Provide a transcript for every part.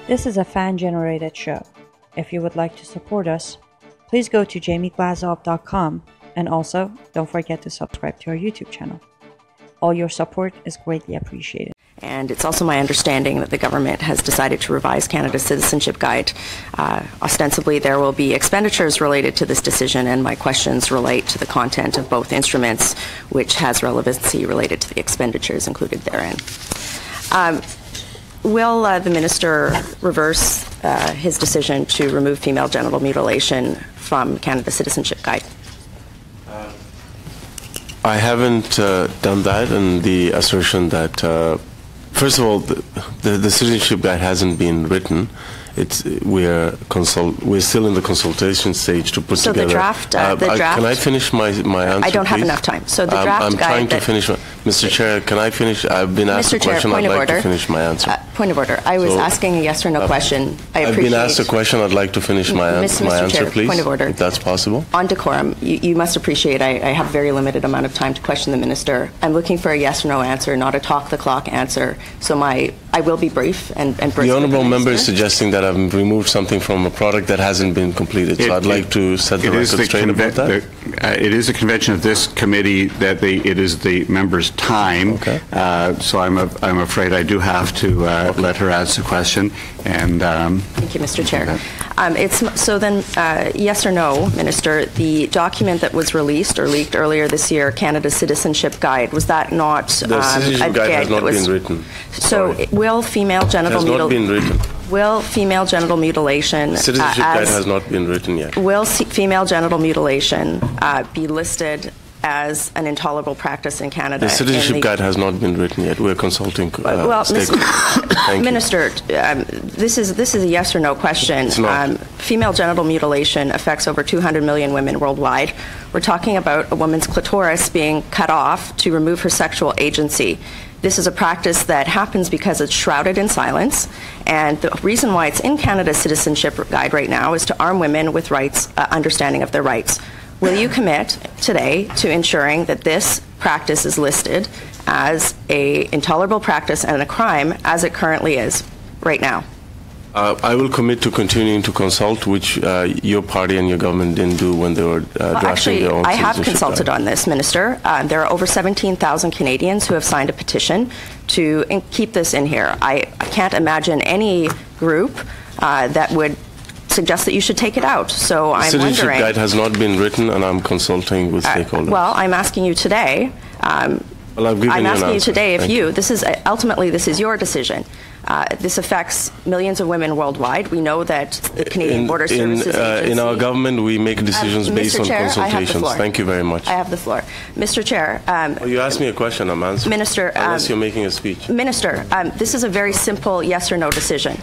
This is a fan-generated show. If you would like to support us, please go to jamieglazov.com, and also don't forget to subscribe to our YouTube channel. All your support is greatly appreciated. And it's also my understanding that the government has decided to revise Canada's Citizenship Guide. Ostensibly, there will be expenditures related to this decision, and my questions relate to the content of both instruments, which has relevancy related to the expenditures included therein. Will the minister reverse his decision to remove female genital mutilation from Canada's Citizenship Guide? I haven't done that, and the assertion that, first of all, the Citizenship Guide hasn't been written. We're still in the consultation stage to put together. So the draft. Can I finish my answer? I don't have please? enough time. So the draft I'm guide. trying to finish. Mr. Chair, can I finish? I've been asked a question. I'd like to finish my answer. Point of order. I was asking a yes or no question. I've been asked a question. I'd like to finish my answer, Chair, please. Point of order. If that's possible. On decorum, you must appreciate I have a very limited amount of time to question the minister. I'm looking for a yes or no answer, not a talk the clock answer. So I will be brief and brief. The honourable member is suggesting that I've removed something from a product that hasn't been completed. So I'd like to set the record straight about that. It is a convention of this committee that it is the member's time. Okay. So I'm afraid I do have to let her ask the question. And thank you, Mr. Chair. So then, yes or no, Minister, the document that was released or leaked earlier this year, Canada's Citizenship Guide, was that not the Citizenship Guide has not been written. So will female genital mutilation... Will female genital mutilation... The Citizenship Guide has not been written yet. Will female genital mutilation be listed as an intolerable practice in Canada? The Citizenship Guide has not been written yet. We're consulting Minister, this is a yes or no question. It's not. Female genital mutilation affects over 200 million women worldwide. We're talking about a woman's clitoris being cut off to remove her sexual agency. This is a practice that happens because it's shrouded in silence, and the reason why it's in Canada's Citizenship Guide right now is to arm women with rights, understanding of their rights. Will you commit today to ensuring that this practice is listed as an intolerable practice and a crime as it currently is right now? I will commit to continuing to consult, which your party and your government didn't do when they were drafting their own. I have consulted on this, Minister. There are over 17,000 Canadians who have signed a petition to keep this in here. I can't imagine any group that would suggest that you should take it out. So I'm wondering... The Citizenship Guide has not been written, and I'm consulting with stakeholders. Well, I'm asking you today... Well, I'm asking you today if this is ultimately this is your decision. This affects millions of women worldwide. We know that the Canadian Border Services Agency... In our government, we make decisions based on consultations. I have the floor. Thank you very much. I have the floor. Mr. Chair... you asked me a question, I'm answering. Minister... Unless you're making a speech. Minister, this is a very simple yes or no decision.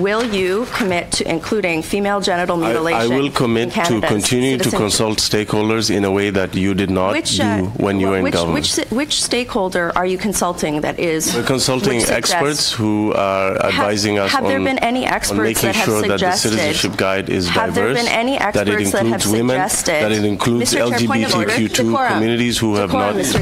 Will you commit to including female genital mutilation? I will commit to continue to consult stakeholders in a way that you did not do when you were in government. Which stakeholder are you consulting that is... We're consulting experts who are advising us on making sure that the Citizenship Guide is diverse, that it includes women, that it includes LGBTQ2 communities who have not... What's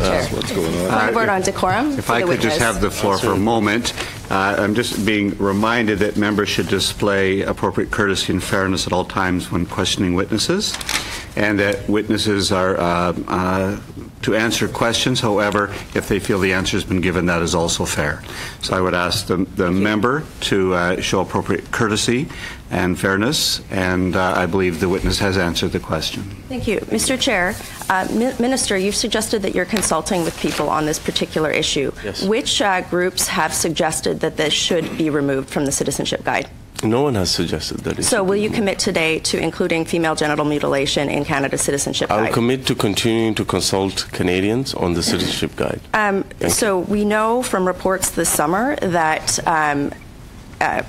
going on? Point of order on decorum. If I could just have the floor for a moment. I'm just being reminded that members should display appropriate courtesy and fairness at all times when questioning witnesses, and that witnesses are to answer questions. However, if they feel the answer has been given, that is also fair. So I would ask the member to show appropriate courtesy and fairness, and I believe the witness has answered the question. Thank you. Mr. Chair, Minister, you've suggested that you're consulting with people on this particular issue. Yes. Which groups have suggested that this should be removed from the Citizenship Guide? No one has suggested that. So will you commit today to including female genital mutilation in Canada's Citizenship Guide? I'll commit to continuing to consult Canadians on the Citizenship Guide. So we know from reports this summer that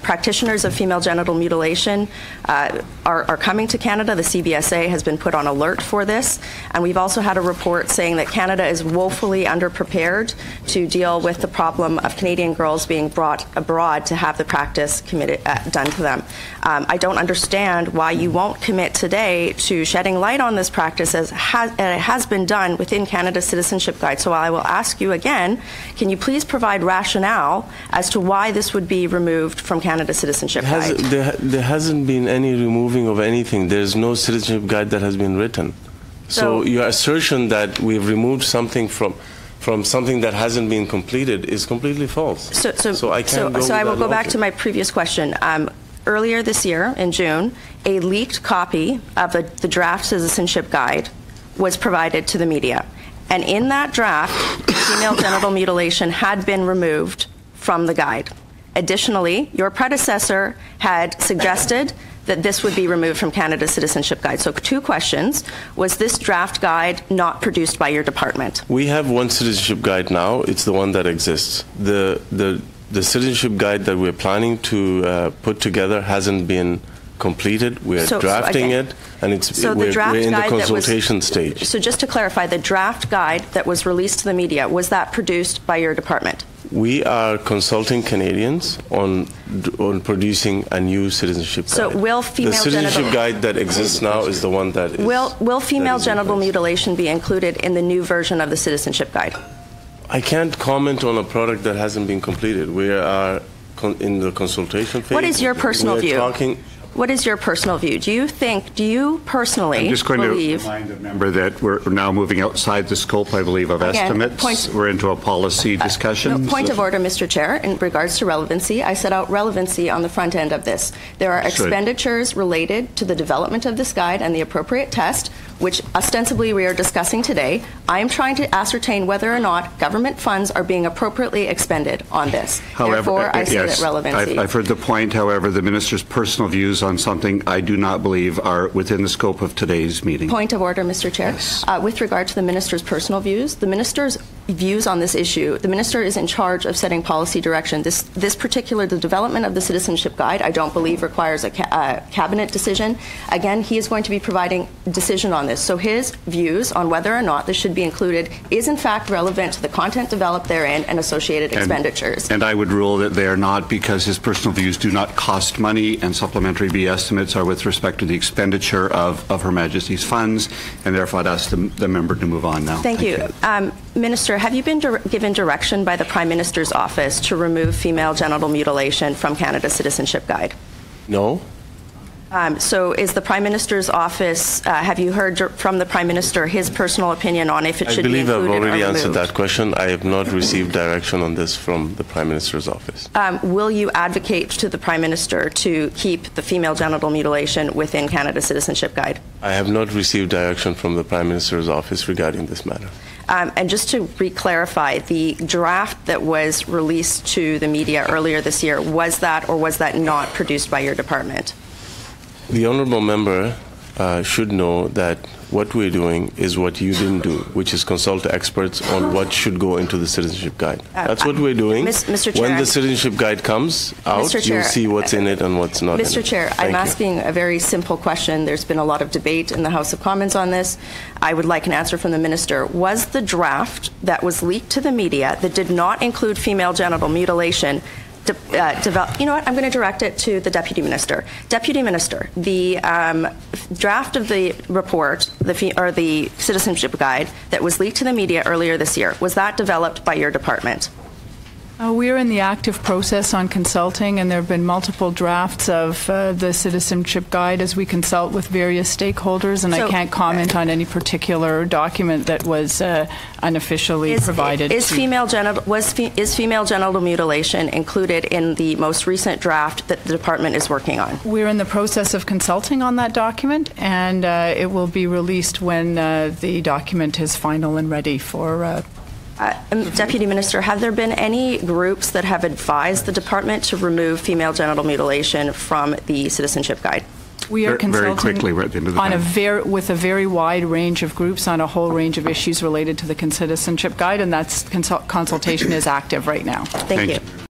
practitioners of female genital mutilation are coming to Canada. The CBSA has been put on alert for this, and we've also had a report saying that Canada is woefully underprepared to deal with the problem of Canadian girls being brought abroad to have the practice done to them. I don't understand why you won't commit today to shedding light on this practice as it has been done within Canada's Citizenship Guide. So I will ask you again, can you please provide rationale as to why this would be removed removed from Canada's Citizenship Guide? There hasn't been any removing of anything. There's no citizenship guide that has been written. So your assertion that we've removed something from something that hasn't been completed is completely false. So I will go back to my previous question. Earlier this year, in June, a leaked copy of the draft Citizenship Guide was provided to the media. And in that draft, female genital mutilation had been removed from the guide. Additionally, your predecessor had suggested that this would be removed from Canada's Citizenship Guide. So 2 questions. Was this draft guide not produced by your department? We have one citizenship guide now. It's the one that exists. The citizenship guide that we're planning to put together hasn't been completed. We're drafting it, and we're in the consultation stage. So just to clarify, the draft guide that was released to the media, was that produced by your department? We are consulting Canadians on producing a new citizenship guide. So will female the citizenship guide that exists now is the one that is. Will female genital mutilation be included in the new version of the citizenship guide? I can't comment on a product that hasn't been completed. We are in the consultation phase. What is your personal view? What is your personal view? Do you personally believe... I'm just going to remind the member that we're now moving outside the scope, I believe, of estimates. We're into a policy discussion. No, point of order, Mr. Chair. In regards to relevancy, I set out relevancy on the front end of this. There are expenditures related to the development of this guide and the appropriate test, which ostensibly we are discussing today. I am trying to ascertain whether or not government funds are being appropriately expended on this. Therefore, I say that relevancy. I've heard the point. However, the minister's personal views on something I do not believe are within the scope of today's meeting. Point of order, Mr. Chair. Yes. With regard to the minister's personal views, the minister's views on this issue, the minister is in charge of setting policy direction. This particular, the development of the citizenship guide, I don't believe requires a cabinet decision. Again, he is going to be providing decision on this. So his views on whether or not this should be included is in fact relevant to the content developed therein and associated expenditures. And I would rule that they are not, because his personal views do not cost money, and supplementary B estimates are with respect to the expenditure of Her Majesty's funds, and therefore I'd ask the member to move on now. Thank you. Minister, have you been given direction by the Prime Minister's office to remove female genital mutilation from Canada's Citizenship Guide? No. So is the Prime Minister's office, have you heard from the Prime Minister his personal opinion on if it should be included or removed? I believe I've already answered that question. I have not received direction on this from the Prime Minister's office. Will you advocate to the Prime Minister to keep the female genital mutilation within Canada's Citizenship Guide? I have not received direction from the Prime Minister's office regarding this matter. And just to re-clarify, the draft that was released to the media earlier this year, was that or was that not produced by your department? The honourable member should know that what we're doing is what you didn't do, which is consult experts on what should go into the citizenship guide. That's what we're doing. Mr. Chair, when the citizenship guide comes out, you'll see what's in it and what's not in it. Mr. Chair, I'm asking a very simple question. There's been a lot of debate in the House of Commons on this. I would like an answer from the minister. Was the draft that was leaked to the media that did not include female genital mutilation you know what? I'm going to direct it to the Deputy Minister. Deputy Minister, the draft of the report, the Citizenship Guide that was leaked to the media earlier this year, was that developed by your department? We are in the active process on consulting, and there have been multiple drafts of the Citizenship Guide as we consult with various stakeholders, and I can't comment on any particular document that was unofficially provided. Is female genital mutilation included in the most recent draft that the department is working on? We're in the process of consulting on that document, and it will be released when the document is final and ready for Deputy Minister, have there been any groups that have advised the department to remove female genital mutilation from the Citizenship Guide? We are consulting very quickly, we're at the end of the time. With a very wide range of groups on a whole range of issues related to the Citizenship Guide, and that's consultation is active right now. Thank you.